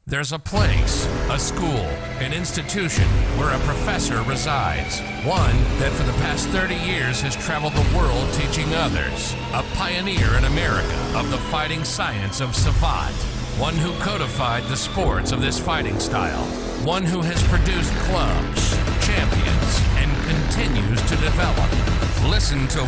There's a place, a school, an institution where a professor resides. One that for the past 30 years has traveled the world teaching others. A pioneer in America of the fighting science of Savate. One who codified the sports of this fighting style. One who has produced clubs, champions, and continues to develop. Listen to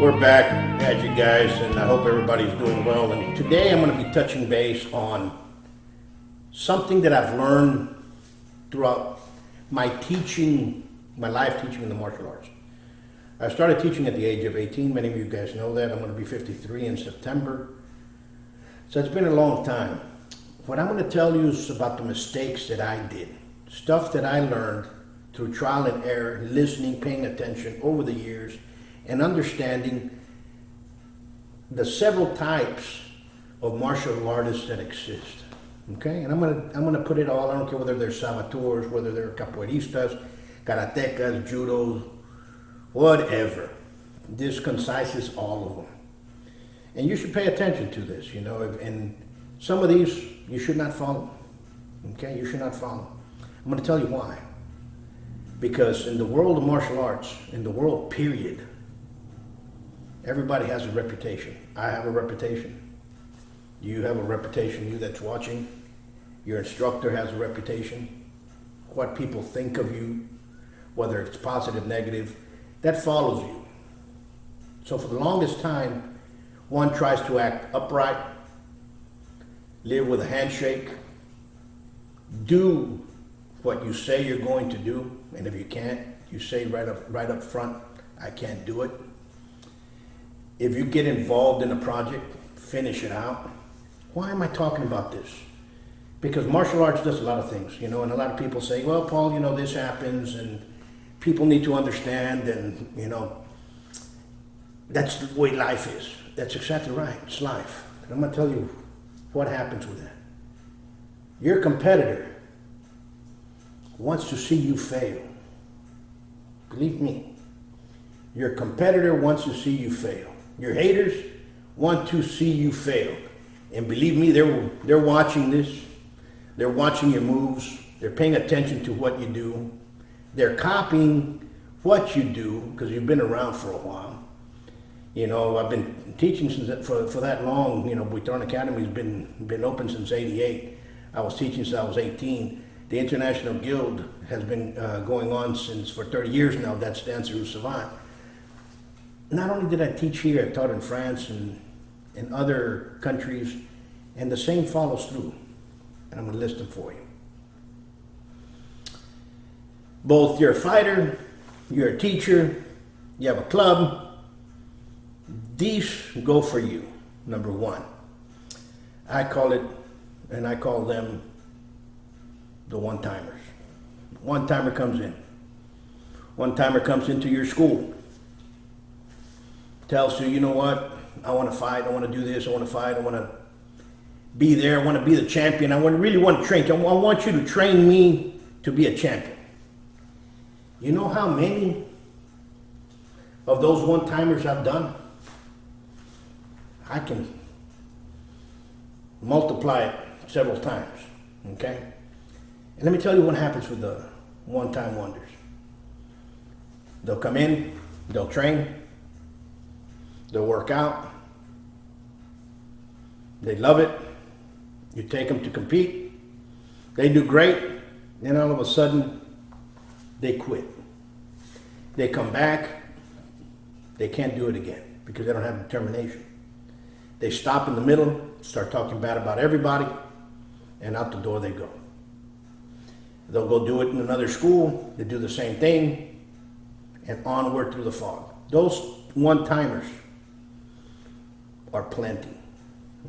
We're back at you guys, and I hope everybody's doing well. And today I'm going to be touching base on something that I've learned throughout my teaching, my life teaching in the martial arts. I started teaching at the age of 18. Many of you guys know that. I'm going to be 53 in September. So it's been a long time. What I'm going to tell you is about the mistakes that I did. Stuff that I learned through trial and error, listening, paying attention over the years, and understanding the several types of martial artists that exist. Okay, and I'm gonna put it all. I don't care whether they're saboteurs, whether they're capoeiristas, karatecas, judo, whatever. This concises all of them, and you should pay attention to this. You know, and some of these you should not follow. Okay, you should not follow. I'm gonna tell you why. Because in the world of martial arts, in the world period, everybody has a reputation. I have a reputation. You have a reputation, you that's watching. Your instructor has a reputation. What people think of you, whether it's positive, negative, that follows you. So for the longest time, one tries to act upright, live with a handshake, do what you say you're going to do, and if you can't, you say right up front, I can't do it. If you get involved in a project, finish it out. Why am I talking about this? Because martial arts does a lot of things, you know, and a lot of people say, well, Paul, you know, this happens and people need to understand, and, you know, that's the way life is. That's exactly right. It's life. And I'm going to tell you what happens with that. Your competitor wants to see you fail. Believe me, your competitor wants to see you fail. Your haters want to see you fail. And believe me, they're watching this. They're watching your moves. They're paying attention to what you do. They're copying what you do because you've been around for a while. You know, I've been teaching for that long. You know, Buitron Academy's been open since '88. I was teaching since I was 18. The International Guild has been going on for 30 years now. That's Dancer Savant. Not only did I teach here, I taught in France and in other countries, and the same follows through. And I'm going to list them for you. Both you're a fighter, you're a teacher, you have a club, these go for you. Number one, I call them the one-timers. One-timer comes in. One-timer comes into your school. Tells you, you know what, I want to fight, I want to do this, I want to fight, I want to be there, I want to be the champion, really want to train. I want you to train me to be a champion. You know how many of those one-timers I've done? I can multiply it several times, okay? And let me tell you what happens with the one-time wonders. They'll come in, they'll train, they'll work out, they love it, you take them to compete, they do great, then all of a sudden, they quit. They come back, they can't do it again because they don't have determination. They stop in the middle, start talking bad about everybody, and out the door they go. They'll go do it in another school, they do the same thing, and onward through the fog. Those one-timers are plenty,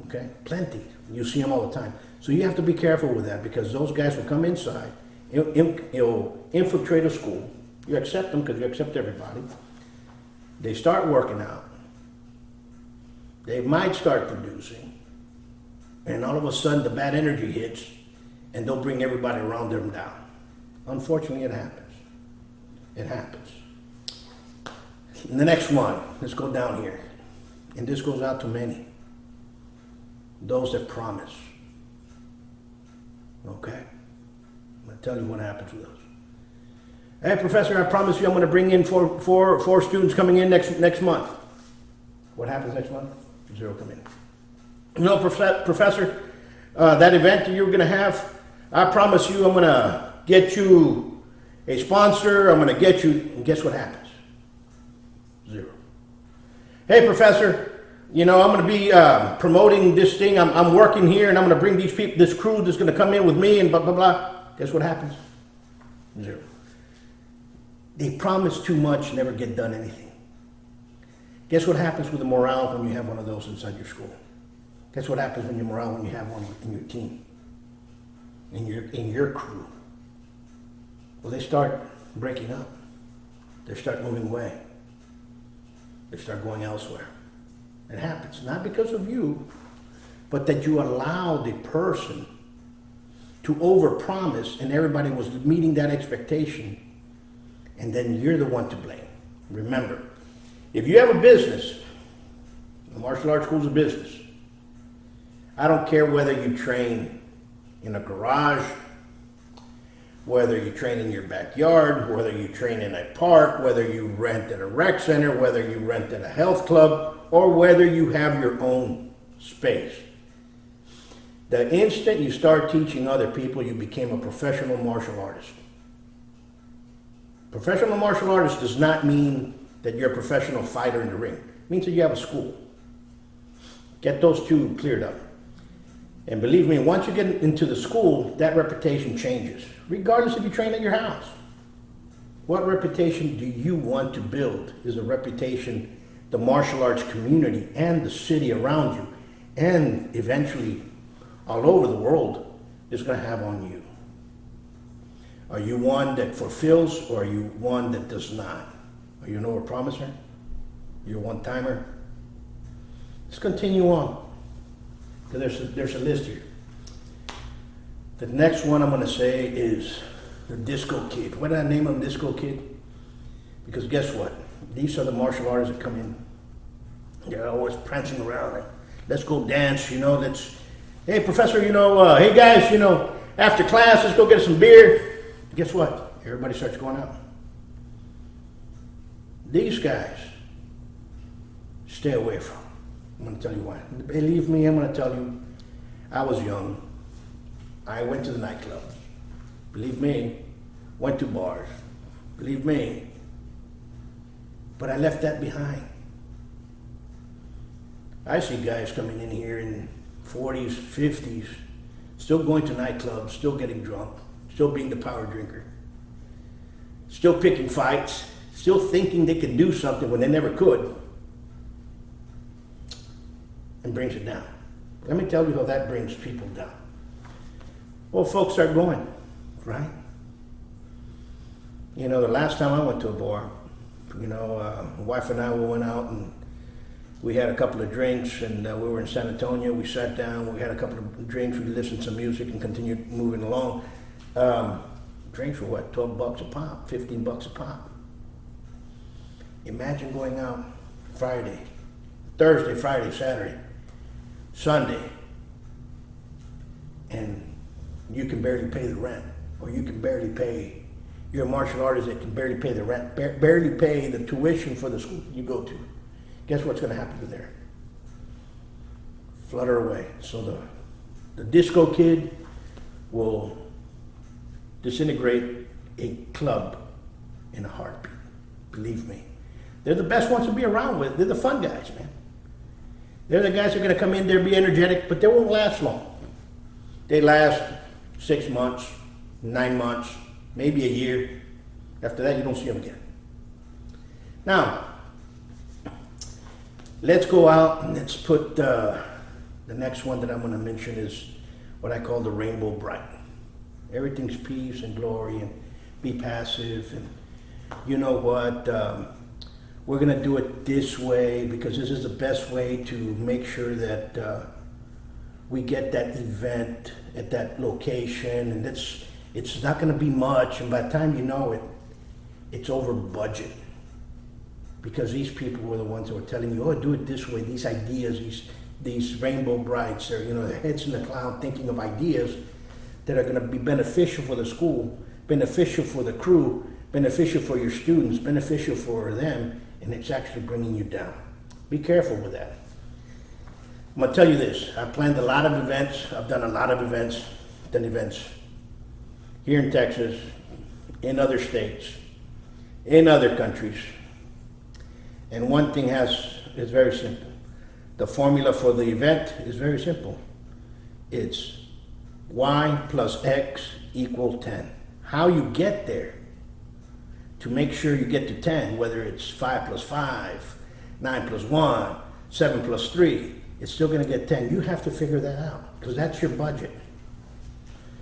okay? Plenty. You see them all the time. So you have to be careful with that because those guys will come inside, it'll infiltrate a school. You accept them because you accept everybody. They start working out. They might start producing, and all of a sudden the bad energy hits, and they'll bring everybody around them down. Unfortunately, it happens. It happens. And the next one, let's go down here. And this goes out to many. Those that promise. Okay? I'm going to tell you what happens with those. Hey, Professor, I promise you I'm going to bring in four students coming in next month. What happens next month? 0 come in. You know, Professor, that event that you're going to have, I promise you I'm going to get you a sponsor. I'm going to get you, and guess what happens? 0. Hey, Professor, you know, I'm going to be promoting this thing. I'm working here, and I'm going to bring these people, this crew that's going to come in with me, and blah, blah, blah. Guess what happens? 0. They promise too much, never get done anything. Guess what happens with the morale when you have one of those inside your school? Guess what happens when your morale when you have one in your team, in your crew? Well, they start breaking up. They start moving away. They start going elsewhere. It happens not because of you, but that you allowed the person to overpromise, and everybody was meeting that expectation, and then you're the one to blame. Remember, if you have a business, the martial arts school is a business. I don't care whether you train in a garage, whether you train in your backyard, whether you train in a park, whether you rent at a rec center, whether you rent at a health club, or whether you have your own space. The instant you start teaching other people, you became a professional martial artist. Professional martial artist does not mean that you're a professional fighter in the ring. It means that you have a school. Get those two cleared up. And believe me, once you get into the school, that reputation changes, regardless if you train at your house. What reputation do you want to build is a reputation the martial arts community and the city around you, and eventually all over the world, is going to have on you. Are you one that fulfills, or are you one that does not? Are you an overpromiser? You're a one-timer? Let's continue on. There's a list here. The next one I'm going to say is the disco kid. Why did I name him disco kid? Because guess what? These are the martial artists that come in. They're always prancing around. Let's go dance, you know, hey, Professor, you know, hey, guys, you know, after class, let's go get some beer. Guess what? Everybody starts going out. These guys, stay away from. I'm going to tell you why. Believe me, I'm going to tell you, I was young. I went to the nightclubs. Believe me, went to bars. Believe me. But I left that behind. I see guys coming in here in 40s, 50s, still going to nightclubs, still getting drunk, still being the power drinker, still picking fights, still thinking they can do something when they never could, and brings it down. Let me tell you how that brings people down. Well, folks start going, right? You know, the last time I went to a bar, you know, my wife and I, we went out and we had a couple of drinks, and we were in San Antonio. We sat down, we had a couple of drinks, we listened to some music and continued moving along. Drinks were what, 12 bucks a pop, 15 bucks a pop. Imagine going out Friday, Thursday, Friday, Saturday, Sunday, and you can barely pay the rent, or you can barely pay, you're a martial artist that can barely pay the rent, barely pay the tuition for the school you go to. Guess what's going to happen to there? Flutter away. So the disco kid will disintegrate a club in a heartbeat. Believe me. They're the best ones to be around with. They're the fun guys, man. They're the guys that are going to come in there, be energetic, but they won't last long. They last 6 months, 9 months, maybe a year. After that, you don't see them again. Now, let's go out and let's put the next one that I'm going to mention is what I call the rainbow bright. Everything's peace and glory and be passive, and you know what? we're going to do it this way because this is the best way to make sure that we get that event at that location, and it's not going to be much, and by the time you know it, it's over budget. Because these people were the ones that were telling you, oh, do it this way, these ideas, these rainbow brights, they're, their heads in the cloud thinking of ideas that are going to be beneficial for the school, beneficial for the crew, beneficial for your students, beneficial for them, and it's actually bringing you down. Be careful with that. I'm going to tell you this. I've planned a lot of events. I've done a lot of events, done events here in Texas, in other states, in other countries. And one thing is very simple. The formula for the event is very simple. It's y plus x equals 10. How you get there to make sure you get to 10, whether it's 5 plus 5, 9 plus 1, 7 plus 3, it's still going to get 10. You have to figure that out because that's your budget.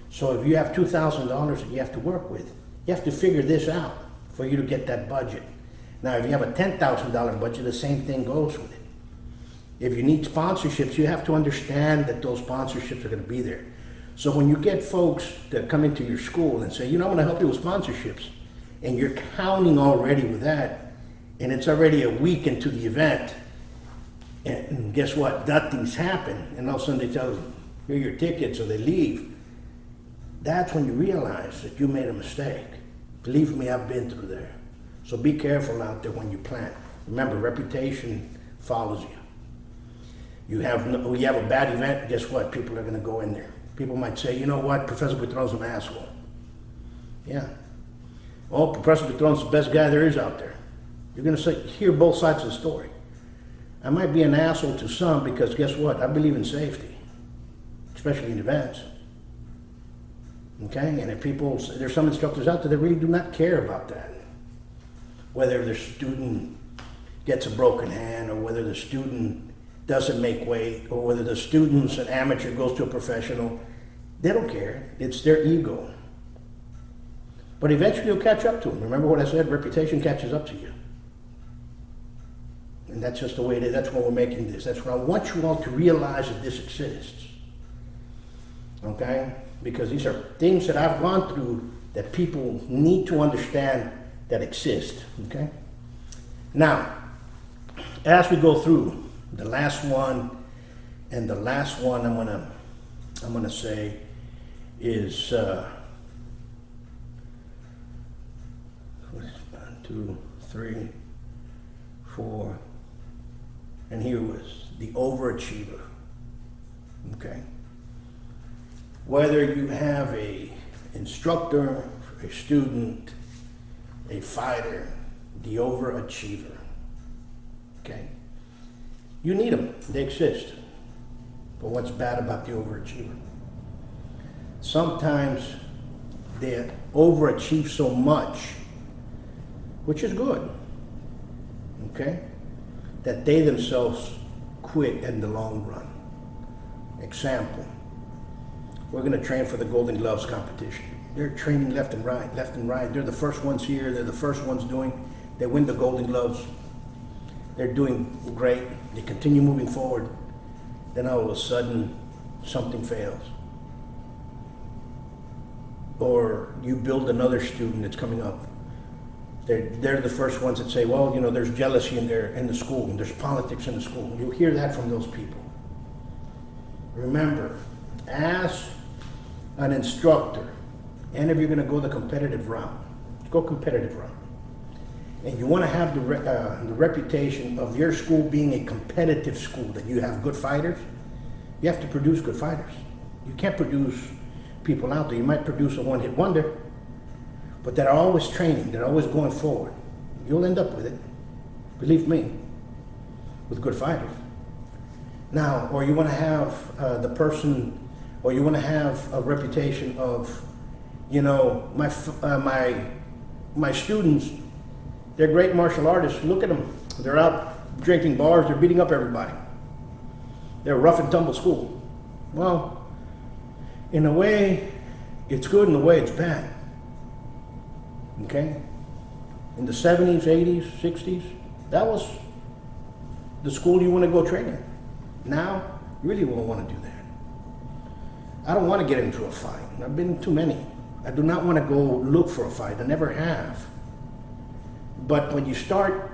So if you have $2,000 that you have to work with, you have to figure this out for you to get that budget. Now, if you have a $10,000 budget, the same thing goes with it. If you need sponsorships, you have to understand that those sponsorships are going to be there. So when you get folks that come into your school and say, I want to help you with sponsorships, and you're counting already with that, and it's already a week into the event, and guess what? Nothing's happened, and all of a sudden they tell you, here are your tickets, or they leave. That's when you realize that you made a mistake. Believe me, I've been through there. So be careful out there when you plan. Remember, reputation follows you. You have a bad event, guess what? People are going to go in there. People might say, you know what? Professor Buitrón's an asshole. Yeah. Oh, Professor Buitrón's the best guy there is out there. You're going to hear both sides of the story. I might be an asshole to some because guess what? I believe in safety, especially in events. Okay? And if there's some instructors out there that really do not care about that. Whether the student gets a broken hand or whether the student doesn't make weight or whether the student's an amateur goes to a professional, they don't care. It's their ego. But eventually you'll catch up to them. Remember what I said? Reputation catches up to you. And that's just the way it is. That's why we're making this. That's why I want you all to realize that this exists. Okay? Because these are things that I've gone through that people need to understand that exist. Okay? Now, as we go through the last one, and the last one I'm gonna say is 1, 2, 3, 4, and here was the overachiever. Okay? Whether you have a instructor, a student, a fighter, the overachiever. Okay? You need them. They exist. But what's bad about the overachiever? Sometimes they overachieve so much, which is good, okay, that they themselves quit in the long run. Example, we're going to train for the Golden Gloves competition. They're training left and right, left and right. They're the first ones here. They're the first ones doing. They win the Golden Gloves. They're doing great. They continue moving forward. Then all of a sudden, something fails. Or you build another student that's coming up. They're the first ones that say, well, there's jealousy in the school, and there's politics in the school. You'll hear that from those people. Remember, as an instructor, and if you're going to go the competitive route, go competitive route. And you want to have the reputation of your school being a competitive school, that you have good fighters, you have to produce good fighters. You can't produce people out there. You might produce a one-hit wonder, but they're always training, they're always going forward. You'll end up with it, believe me, with good fighters. Now, or you want to have or you want to have a reputation of, my students, they're great martial artists. Look at them. They're out drinking bars. They're beating up everybody. They're a rough and tumble school. Well, in a way, it's good. In a way, it's bad. Okay? In the 70s, 80s, 60s, That was the school you want to go train in. Now, you really won't want to do that. I don't want to get into a fight. I've been in too many. I do not want to go look for a fight. I never have. But when you start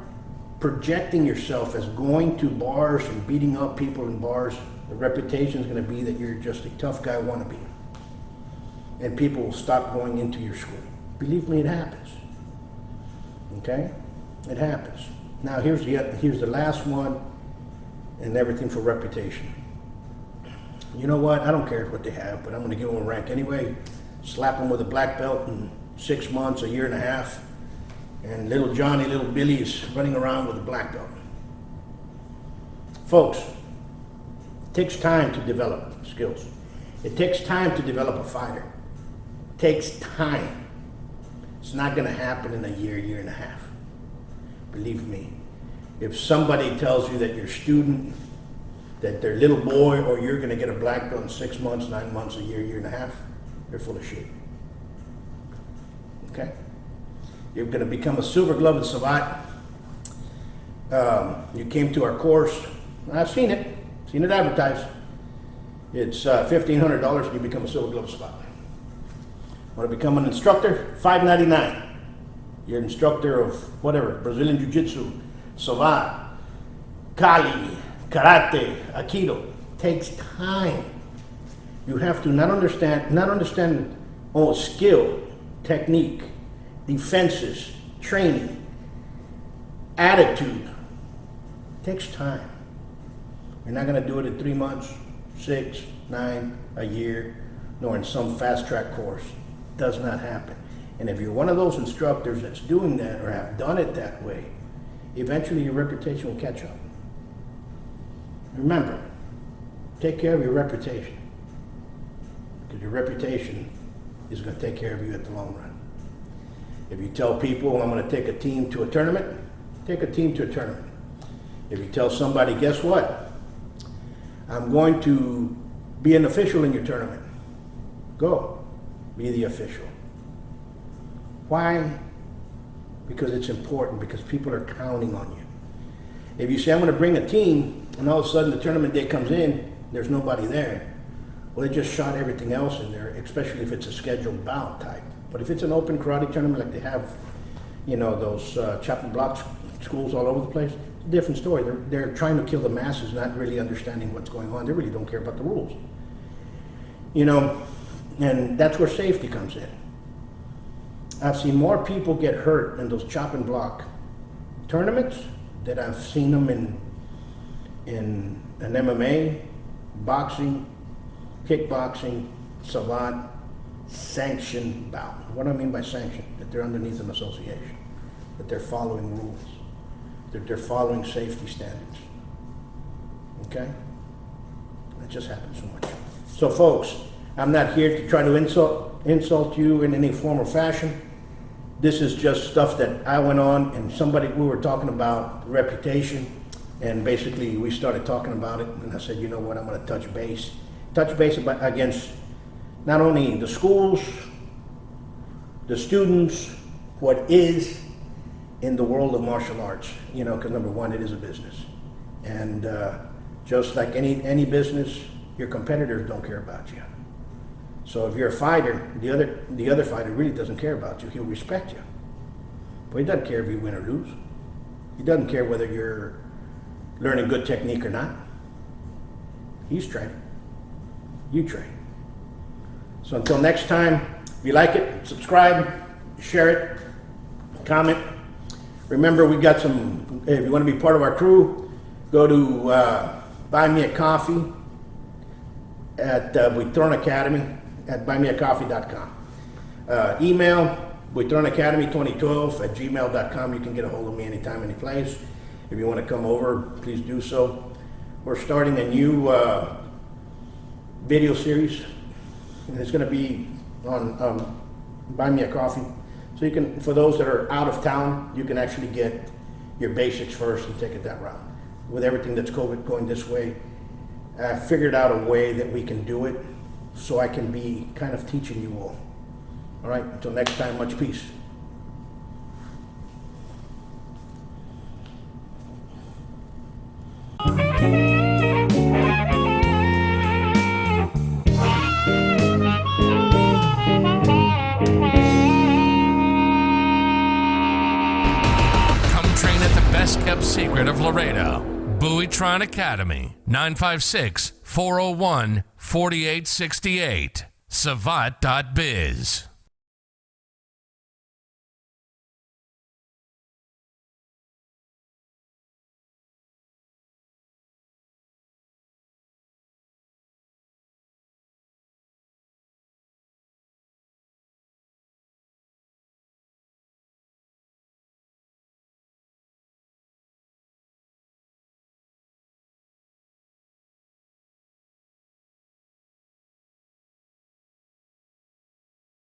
projecting yourself as going to bars and beating up people in bars, the reputation is going to be that you're just a tough guy wannabe. And people will stop going into your school. Believe me, it happens. Okay? It happens. Now here's the last one, and everything for reputation. You know what? I don't care what they have, but I'm going to give them a rank anyway. Slap them with a black belt in 6 months, a year and a half, and little Johnny, little Billy is running around with a black belt. Folks, it takes time to develop skills. It takes time to develop a fighter. It takes time. It's not going to happen in a year, year and a half. Believe me. If somebody tells you that your student, that their little boy or you're going to get a black belt in 6 months, 9 months, a year, year and a half, they're full of shit. Okay? You're going to become a silver glove in Savate. You came to our course. I've seen it advertised. It's $1,500 and you become a silver glove in Savate. Want to become an instructor? $5.99. You're an instructor of whatever, Brazilian Jiu-Jitsu, Savate, Kali, Karate, Aikido. Takes time. You have to not understand skill, technique, defenses, training, attitude. Takes time. You're not going to do it in 3 months, 6, 9, a year, nor in some fast track course. Does not happen. And if you're one of those instructors that's doing that or have done it that way, eventually your reputation will catch up. Remember, take care of your reputation, because your reputation is going to take care of you at the long run. If you tell people, I'm going to take a team to a tournament, take a team to a tournament. If you tell somebody, guess what? I'm going to be an official in your tournament. Go, be the official. Why? Because it's important, because people are counting on you. If you say, I'm going to bring a team, and all of a sudden the tournament day comes in, there's nobody there, well, they just shot everything else in there, especially if it's a scheduled bout type. But if it's an open karate tournament like they have, those chop and block schools all over the place, it's a different story. They're trying to kill the masses, not really understanding what's going on. They really don't care about the rules. And that's where safety comes in. I've seen more people get hurt in those chop and block tournaments than I've seen them in an MMA, boxing, kickboxing, Savate, sanctioned bout. What do I mean by sanctioned? That they're underneath an association, that they're following rules, that they're following safety standards. Okay? That just happens so much. So folks, I'm not here to try to insult you in any form or fashion. This is just stuff that I went on, and we were talking about reputation, and basically we started talking about it, and I said, you know what, I'm going to touch base against not only the schools, the students, what is in the world of martial arts, because number one, it is a business. And just like any business, your competitors don't care about you. So if you're a fighter, the other fighter really doesn't care about you. He'll respect you. But he doesn't care if you win or lose. He doesn't care whether you're learning good technique or not. He's training. You train. So until next time, if you like it, subscribe, share it, comment. Remember, we got some, if you want to be part of our crew, go to buy me a coffee at Buitron Academy at buymeacoffee.com. Email buitronacademy2012@gmail.com. You can get a hold of me anytime, any place. If you want to come over, please do so. We're starting a new video series, and it's going to be on Buy Me a Coffee. So you can, for those that are out of town, you can actually get your basics first and take it that route. With everything that's COVID going this way, I figured out a way that we can do it, so I can be kind of teaching you all. All right, until next time, much peace. secret of Laredo. Buitron Academy, 956-401-4868. Savate.biz.